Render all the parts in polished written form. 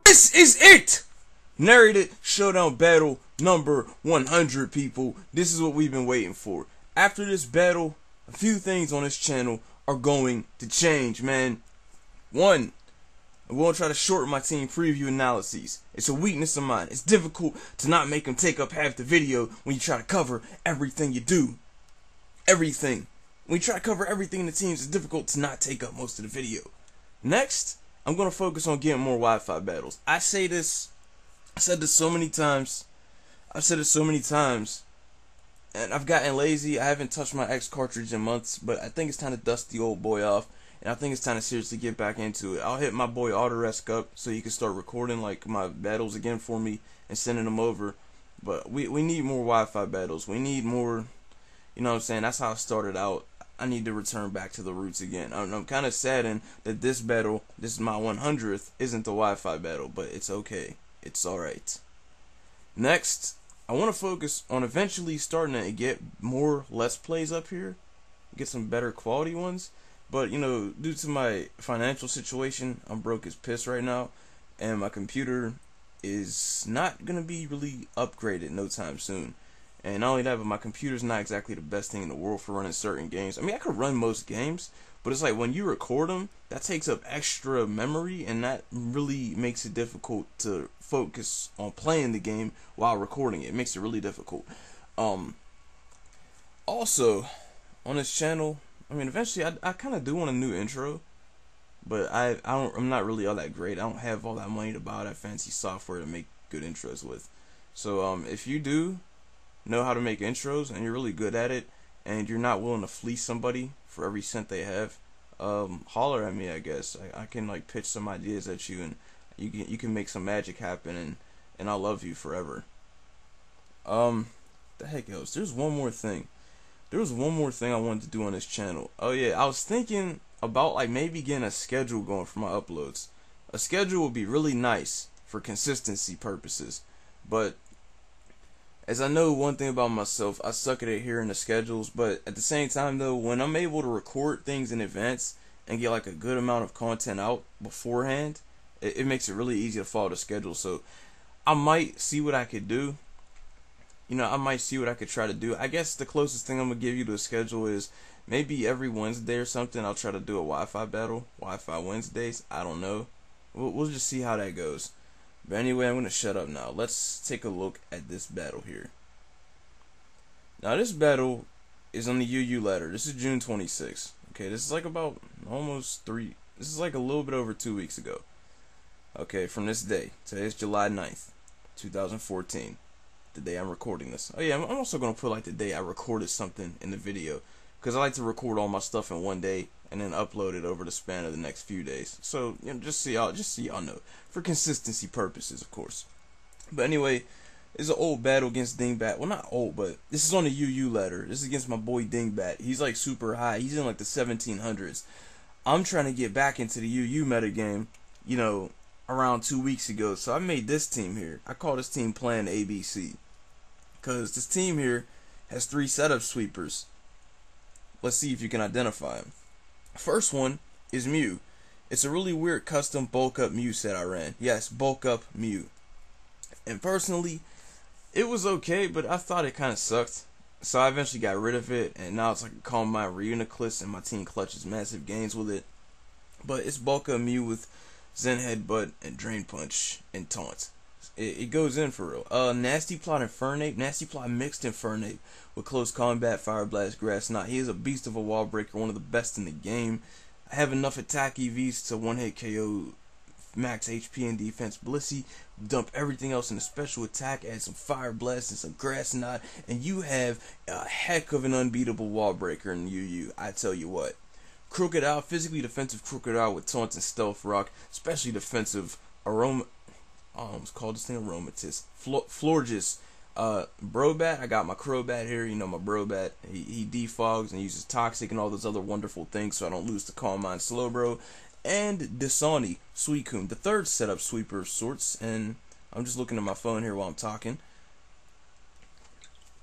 This is it! Narrated Showdown battle number 100, people. This is what we've been waiting for. After this battle, a few things on this channel are going to change, man. One, I'm going to try to shorten my team preview analyses. It's a weakness of mine. It's difficult to not make them take up half the video when you try to cover everything you do. Everything. When you try to cover everything in the teams, it's difficult to not take up most of the video. Next, I'm going to focus on getting more Wi-Fi battles. I said this so many times. I've said it so many times. And I've gotten lazy. I haven't touched my X cartridge in months, but I think it's time to dust the old boy off. And I think it's time to seriously get back into it. I'll hit my boy Autoresk up so he can start recording like my battles again for me and sending them over. But we need more Wi-Fi battles. We need more, you know what I'm saying? That's how I started out. I need to return back to the roots again. I'm kind of saddened that this battle, this is my 100th, isn't the Wi-Fi battle, but it's okay. It's alright. Next, I want to focus on eventually starting to get more Let's Plays up here. Get some better quality ones. But, you know, due to my financial situation, I'm broke as piss right now. And my computer is not going to be really upgraded no time soon. And not only that, but my computer's not exactly the best thing in the world for running certain games. I mean, I could run most games, but it's like when you record them, that takes up extra memory, and that really makes it difficult to focus on playing the game while recording it. It makes it really difficult. Also, on this channel, I mean, eventually, I kind of do want a new intro, but I'm not really all that great. I don't have all that money to buy that fancy software to make good intros with. So, if you do know how to make intros and you're really good at it and you're not willing to fleece somebody for every cent they have, holler at me. I guess I can like pitch some ideas at you, and you can make some magic happen, and I'll love you forever. The heck else? There's one more thing. There was one more thing I wanted to do on this channel. Oh yeah, I was thinking about like maybe getting a schedule going for my uploads. A schedule would be really nice for consistency purposes, but as I know one thing about myself, I suck at adhering to schedules. But at the same time though, when I'm able to record things in advance and get like a good amount of content out beforehand, it makes it really easy to follow the schedule. So I might see what I could do. You know, I might see what I could try to do. I guess the closest thing I'm going to give you to a schedule is maybe every Wednesday or something I'll try to do a Wi-Fi battle. Wi-Fi Wednesdays. I don't know. We'll just see how that goes. But anyway, I'm going to shut up now. Let's take a look at this battle here. Now, this battle is on the UU ladder. This is June 26th. Okay, this is like about this is like a little bit over 2 weeks ago. Okay, from this day. Today is July 9th, 2014. The day I'm recording this. Oh yeah, I'm also going to put like the day I recorded something in the video, because I like to record all my stuff in one day and then upload it over the span of the next few days. So, you know, just so y'all know, for consistency purposes, of course. But anyway, it's an old battle against Dingbat. Well, not old, but this is on the UU ladder. This is against my boy Dingbat. He's like super high. He's in like the 1700s. I'm trying to get back into the UU metagame, you know, around 2 weeks ago. So I made this team here. I call this team Plan ABC, because this team here has 3 setup sweepers. Let's see if you can identify them. First one is Mew. It's a really weird custom bulk up Mew set I ran. Yes, bulk up Mew. And personally, it was okay, but I thought it kind of sucked. So I eventually got rid of it, and now it's like a Calm Mind Reuniclus, and my team clutches massive gains with it. But it's bulk up Mew with Zen Headbutt and Drain Punch and Taunt. It goes in for real. Nasty Plot Infernape. Nasty Plot mixed Infernape with Close Combat, Fire Blast, Grass Knot. He is a beast of a wall breaker, one of the best in the game. I have enough attack EVs to one-hit KO max HP and defense Blissey. Dump everything else in the special attack, add some Fire Blast and some Grass Knot, and you have a heck of an unbeatable wall breaker in UU. I tell you what. Crocodile, physically defensive Crocodile with Taunt and Stealth Rock, especially defensive Aroma. I almost called this thing Aromatist. Florges. Brobat, I got my Crobat here, you know, my Brobat. He defogs and uses Toxic and all those other wonderful things so I don't lose to Calm Mind Slowbro. And Dasani, Suicune, the third setup sweeper of sorts. And I'm just looking at my phone here while I'm talking.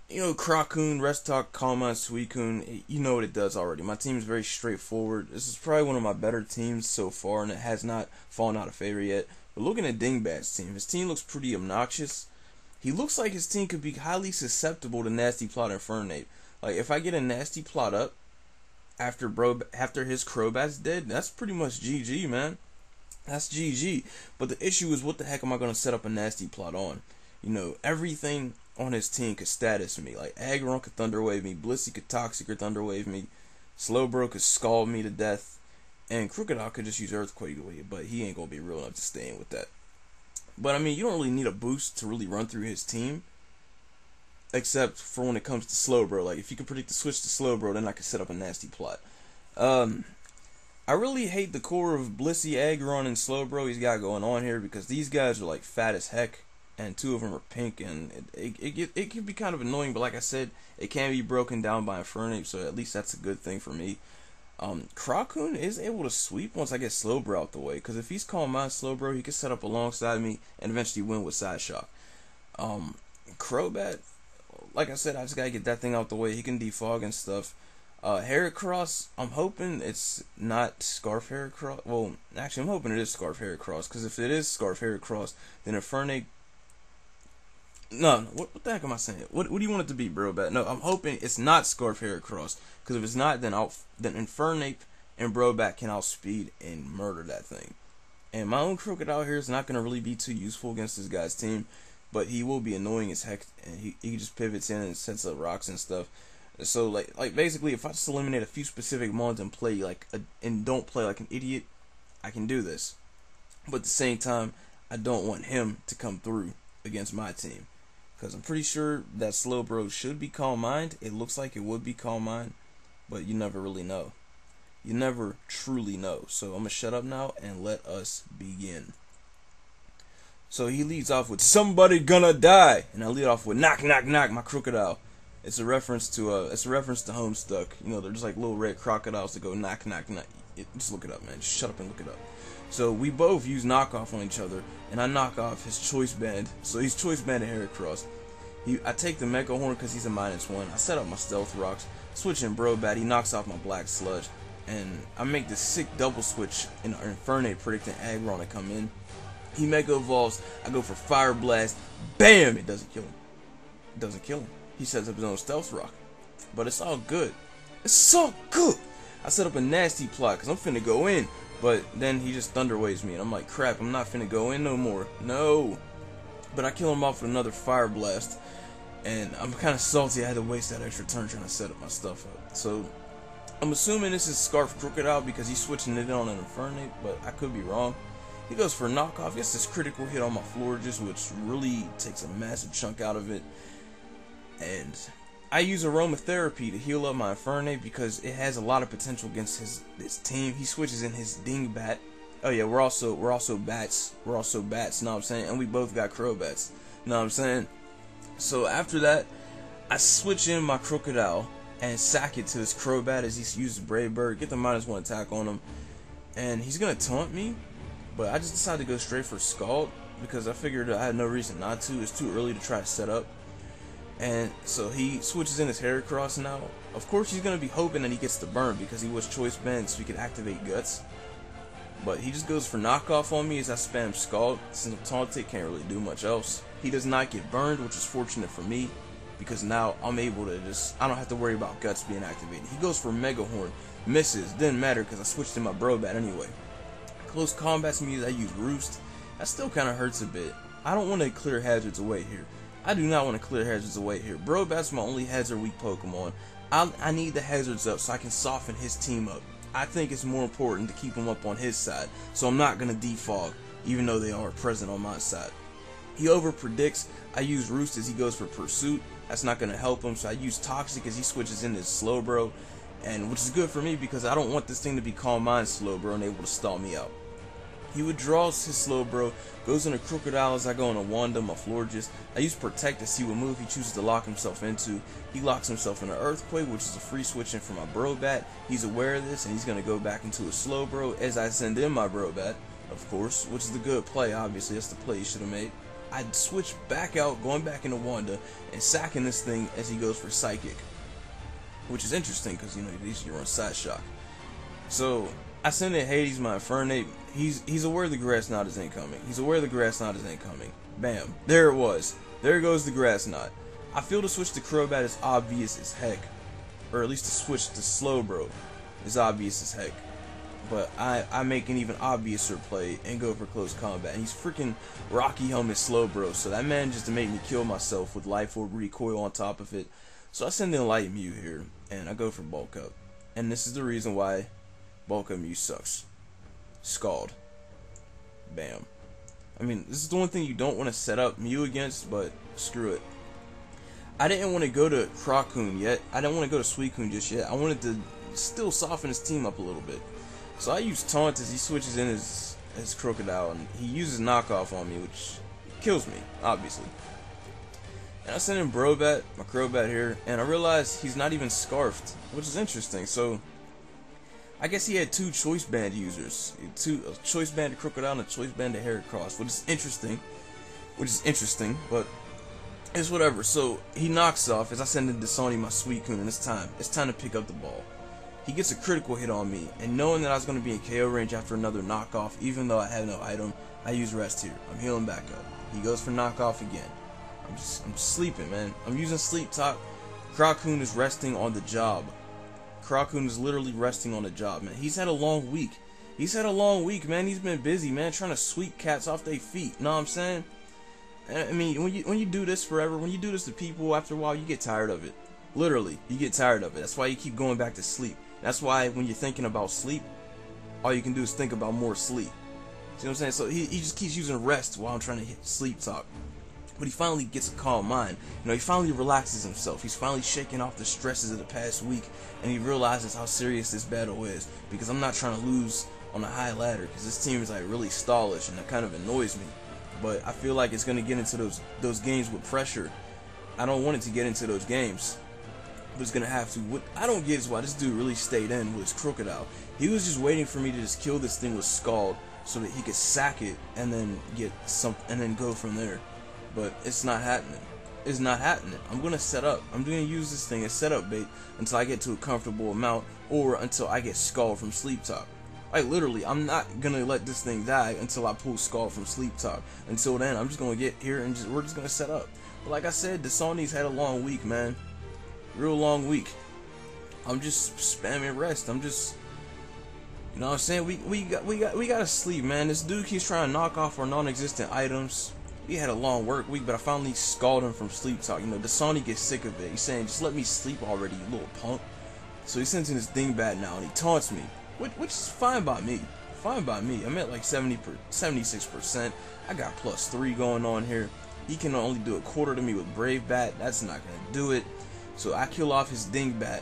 You know, Krakun, Restalk, Kalma, Suicune, you know what it does already. My team is very straightforward. This is probably one of my better teams so far, and it has not fallen out of favor yet. But looking at Dingbat's team, his team looks pretty obnoxious. He looks like his team could be highly susceptible to Nasty Plot and Infernape. Like, if I get a Nasty Plot up after his Crobat's dead, that's pretty much GG, man. That's GG. But the issue is, what the heck am I going to set up a Nasty Plot on? You know, everything on his team could status me. Like, Aggron could Thunder Wave me, Blissey could Toxic or Thunder Wave me, Slowbro could Scald me to death, and Crocodile could just use Earthquake away, but he ain't gonna be real enough to stay in with that. But I mean, you don't really need a boost to really run through his team, except for when it comes to Slowbro. Like, if you can predict the switch to Slowbro, then I can set up a Nasty Plot. I really hate the core of Blissey, Aggron, and Slowbro he's got going on here, because these guys are like fat as heck, and two of them are pink, and it can be kind of annoying, but like I said, it can be broken down by Infernape, so at least that's a good thing for me. Krakun is able to sweep once I get Slowbro out the way, because if he's calling my Slowbro, he can set up alongside me and eventually win with Side Shock. Crobat, like I said, I just gotta get that thing out the way. He can defog and stuff. Heracross, I'm hoping it's not Scarf Heracross. Well, actually, I'm hoping it is Scarf Heracross, because if it is Scarf Heracross, then Infernape. No, what the heck am I saying? What do you want it to be, Brobat? No, I'm hoping it's not Scarf Heracross, because if it's not, then Infernape and Brobat can outspeed and murder that thing. And my own Crocodile here is not going to really be too useful against this guy's team, but he will be annoying as heck, and he just pivots in and sets up rocks and stuff. So like basically, if I just eliminate a few specific mons and play and don't play like an idiot, I can do this. But at the same time, I don't want him to come through against my team, because I'm pretty sure that Slowbro should be Calm Mind. It looks like it would be Calm Mind, but you never really know. You never truly know. So I'm going to shut up now and let us begin. So he leads off with, "Somebody gonna die," and I lead off with, "Knock, knock, knock, my Crocodile." It's a reference to Homestuck. You know, they're just like little red crocodiles that go knock, knock, knock. Just look it up, man. Just shut up and look it up. So we both use knockoff on each other, and I knock off his Choice Band. So he's Choice Band and Heracross. I take the Mecha Horn because he's a -1. I set up my Stealth Rocks, switch in Brobat. He knocks off my Black Sludge, and I make this sick double switch in Infernape, predicting Aggron to come in. He Mega Evolves. I go for Fire Blast. Bam! It doesn't kill him. It doesn't kill him. He sets up his own Stealth Rock, but it's all good. It's so good. I set up a Nasty Plot because I'm finna go in. But then he just Thunder Waves me, and I'm like, crap, I'm not finna go in no more. No. But I kill him off with another Fire Blast, and I'm kind of salty I had to waste that extra turn trying to set up my stuff up. So I'm assuming this is Scarf Crocodile because he's switching it on an Infernape, but I could be wrong. He goes for a knockoff, gets this critical hit on my Florges, which really takes a massive chunk out of it. And I use Aromatherapy to heal up my Infernape because it has a lot of potential against his team. He switches in his Dingbat. Oh yeah, we're also bats. We're also bats, know what I'm saying? And we both got Crobats, know what I'm saying? So after that, I switch in my Crocodile and sack it to his Crobat as he uses Brave Bird, get the -1 attack on him. And he's gonna taunt me, but I just decided to go straight for Scald because I figured I had no reason not to. It's too early to try to set up. And so he switches in his Heracross now. Of course, he's going to be hoping that he gets the burn because he was Choice Band so he could activate Guts. But he just goes for knockoff on me as I spam Scald. Since I'm taunted, can't really do much else. He does not get burned, which is fortunate for me because now I'm able to I don't have to worry about Guts being activated. He goes for Mega Horn, misses, didn't matter because I switched in my Brobat anyway. Close combats me, I use Roost. That still kind of hurts a bit. I don't want to clear hazards away here. I do not want to clear hazards away here. Brobat's my only hazard weak Pokemon. I need the hazards up so I can soften his team up. I think it's more important to keep him up on his side, so I'm not going to defog, even though they are present on my side. He over predicts. I use Roost as he goes for Pursuit. That's not going to help him, so I use Toxic as he switches into Slowbro, and which is good for me because I don't want this thing to be Calm Mind Slowbro and able to stall me out. He withdraws his Slowbro, goes into Crocodile as I go into Wanda, my Florges. I use Protect to see what move he chooses to lock himself into. He locks himself into Earthquake, which is a free switch in for my Brobat. He's aware of this, and he's going to go back into a Slowbro as I send in my Brobat, of course, which is the good play, obviously. That's the play he should have made. I'd switch back out, going back into Wanda, and sacking this thing as he goes for Psychic. Which is interesting, because, you know, you're on Side Shock. So, I send in Hades, my Infernate. He's aware the Grass Knot is incoming. He's aware the Grass Knot is incoming. Bam. There it was. There goes the Grass Knot. I feel the switch to Crobat is obvious as heck. Or at least the switch to Slowbro is obvious as heck. But I make an even obviouser play and go for close combat. And he's freaking Rocky Helmet Slowbro. So that man just made me kill myself with Life Orb Recoil on top of it. So I send in Light Mew here. And I go for Bulk Up. And this is the reason why Bulk Up Mew sucks. Scald. Bam. I mean, this is the one thing you don't want to set up Mew against, but screw it. I didn't want to go to Crocoon yet. I didn't want to go to Suicune just yet. I wanted to still soften his team up a little bit. So I use Taunt as he switches in his Crocodile, and he uses Knockoff on me, which kills me, obviously. And I send in Brobat, my Crobat here, and I realize he's not even Scarfed, which is interesting. So I guess he had two Choice Band users, a Choice Band to Crocodile and a Choice Band to Heracross, which is interesting, but it's whatever. So he knocks off as I send in Dasani, my Suicune, and it's time to pick up the ball. He gets a critical hit on me, and knowing that I was going to be in KO range after another knockoff, even though I had no item, I use Rest here. I'm healing back up. He goes for knockoff again. I'm sleeping, man. I'm using Sleep Talk. Crocoon is resting on the job. Crocoon is literally resting on the job, man. He's had a long week. Man. He's been busy, man, trying to sweep cats off their feet. Know what I'm saying? I mean, when you do this forever, when you do this to people, after a while, you get tired of it. Literally, you get tired of it. That's why you keep going back to sleep. That's why when you're thinking about sleep, all you can do is think about more sleep. See what I'm saying? So he just keeps using Rest while I'm trying to hit Sleep Talk. But he finally gets a calm mind. You know, he finally relaxes himself. He's finally shaking off the stresses of the past week, and he realizes how serious this battle is. Because I'm not trying to lose on a high ladder, because this team is like really stallish, and that kind of annoys me. But I feel like it's gonna get into those games with pressure. I don't want it to get into those games, but it's gonna have to. What I don't get is why this dude really stayed in with his Crocodile. He was just waiting for me to just kill this thing with Scald, so that he could sack it and then get some, and then go from there. But it's not happening. It's not happening. I'm gonna set up. I'm gonna use this thing as setup bait until I get to a comfortable amount, or until I get Scald from Sleep Talk. Like literally, I'm not gonna let this thing die until I pull Scald from Sleep Talk. Until then, I'm just gonna get here and we're just gonna set up. But like I said, Dasani's had a long week, man. Real long week. I'm just spamming Rest. I'm just, you know what I'm saying? We gotta sleep, man. This dude keeps trying to knock off our non-existent items. We had a long work week, but I finally scalded him from Sleep Talk. You know, Dasani gets sick of it. He's saying, just let me sleep already, you little punk. So he sends in his dingbat now, and he taunts me, which is fine by me. Fine by me. I'm at like 76%. I got +3 going on here. He can only do a quarter to me with Brave Bat. That's not gonna do it. So I kill off his dingbat,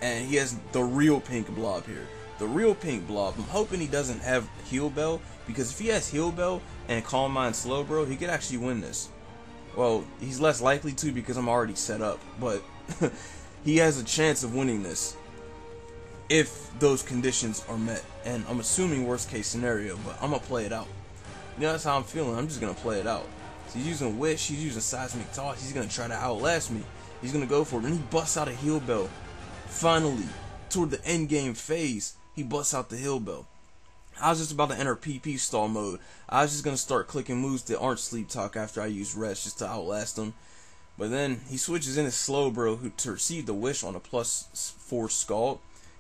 and he has the real pink blob here. The real pink blob. I'm hoping he doesn't have Heal Bell, because if he has Heal Bell and Calm Mind Slowbro, he could actually win this. Well, he's less likely to because I'm already set up, but he has a chance of winning this if those conditions are met. And I'm assuming worst case scenario, but I'm gonna play it out. You know, that's how I'm feeling. I'm just gonna play it out. So he's using Wish, he's using Seismic Toss, he's gonna try to outlast me. He's gonna go for it, and he busts out a Heal Bell. Finally, toward the end game phase, he busts out the Heal Bell. I was just about to enter PP stall mode. I was just going to start clicking moves that aren't Sleep Talk after I use Rest just to outlast him. But then he switches in his Slowbro to receive the Wish on a +4 Scald,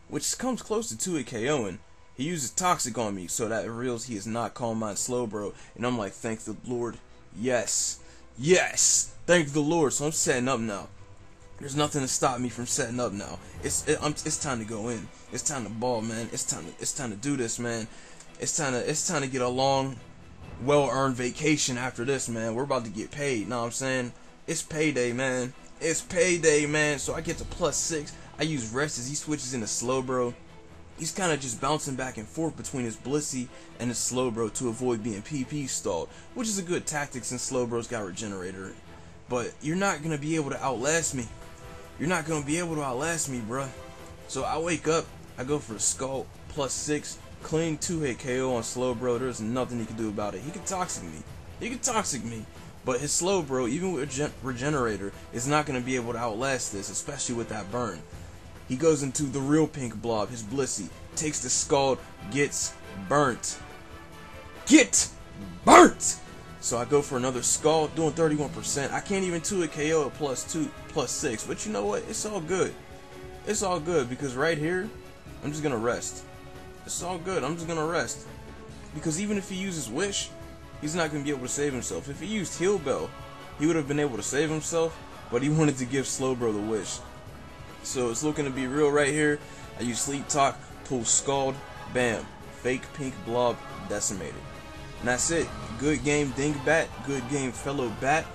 which comes close to 2 KOing. He uses Toxic on me, so that reveals he is not Calm Mind Slowbro. And I'm like, thank the Lord. Yes. Yes. Thank the Lord. So I'm setting up now. There's nothing to stop me from setting up now. It's time to go in. It's time to ball, man. It's time to do this, man. It's time to get a long, well-earned vacation after this, man. We're about to get paid. Know what I'm saying? It's payday, man. It's payday, man. So I get to +6. I use Rest as he switches into Slowbro. He's kind of just bouncing back and forth between his Blissey and his Slowbro to avoid being PP stalled, which is a good tactic since Slowbro's got Regenerator. But you're not gonna be able to outlast me. You're not gonna be able to outlast me, bruh. So I wake up, I go for a Skull, +6, clean 2-hit KO on Slowbro. There's nothing he can do about it. He can Toxic me. He can toxic me. But his slow bro, even with regenerator, is not going to be able to outlast this, especially with that burn. He goes into the real pink blob, his Blissey, takes the scald, gets burnt. Get burnt! So I go for another scald, doing 31%. I can't even 2-hit KO at +2, +6. But you know what? It's all good. It's all good because right here, I'm just going to rest. It's all good. I'm just going to rest. Because even if he uses Wish, he's not going to be able to save himself. If he used Heal Bell, he would have been able to save himself, but he wanted to give Slowbro the Wish. So it's looking to be real right here. I use Sleep Talk, pull Scald, bam. Fake pink blob decimated. And that's it. Good game, dingbat. Good game, fellow bat.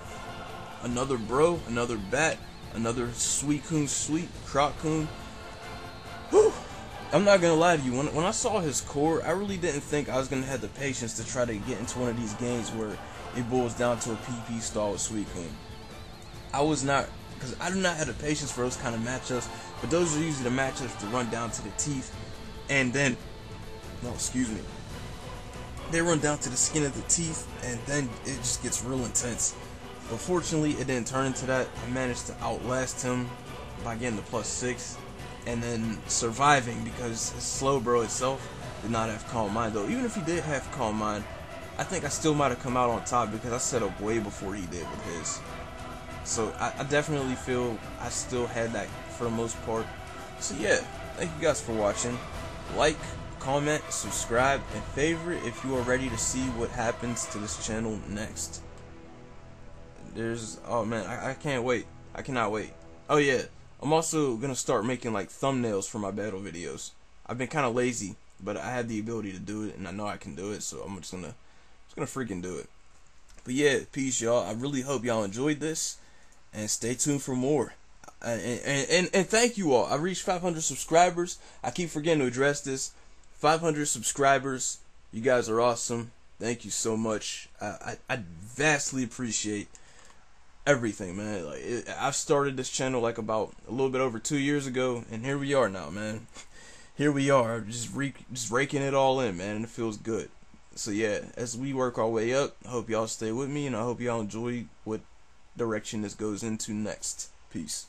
Another bro, another bat, another Suicune sweet, Crocoon. Whew. I'm not gonna lie to you, when I saw his core, I really didn't think I was gonna have the patience to try to get into one of these games where it boils down to a PP stall with Suicune. I was not, because I do not have the patience for those kind of matchups, but those are usually the matchups to run down to the teeth, and then, no, excuse me, they run down to the skin of the teeth, and then it just gets real intense. But fortunately, it didn't turn into that. I managed to outlast him by getting the +6. And then surviving because his slow bro itself did not have Calm Mind, though. Even if he did have Calm Mind, I think I still might have come out on top because I set up way before he did with his. So I definitely feel I still had that for the most part. So yeah, thank you guys for watching. Like, comment, subscribe, and favorite if you are ready to see what happens to this channel next. Oh man, I can't wait. I cannot wait. Oh yeah. I'm also gonna start making like thumbnails for my battle videos. I've been kind of lazy, but I have the ability to do it, and I know I can do it, so I'm just gonna freaking do it. But yeah, peace, y'all. I really hope y'all enjoyed this, and stay tuned for more. And thank you all. I reached 500 subscribers. I keep forgetting to address this. 500 subscribers. You guys are awesome. Thank you so much. I vastly appreciate everything, man. Like I've started this channel like about a little bit over 2 years ago, and here we are now, man. Here we are, just raking it all in, man, and it feels good. So yeah, as we work our way up, I hope y'all stay with me, and I hope y'all enjoy what direction this goes into next. Peace.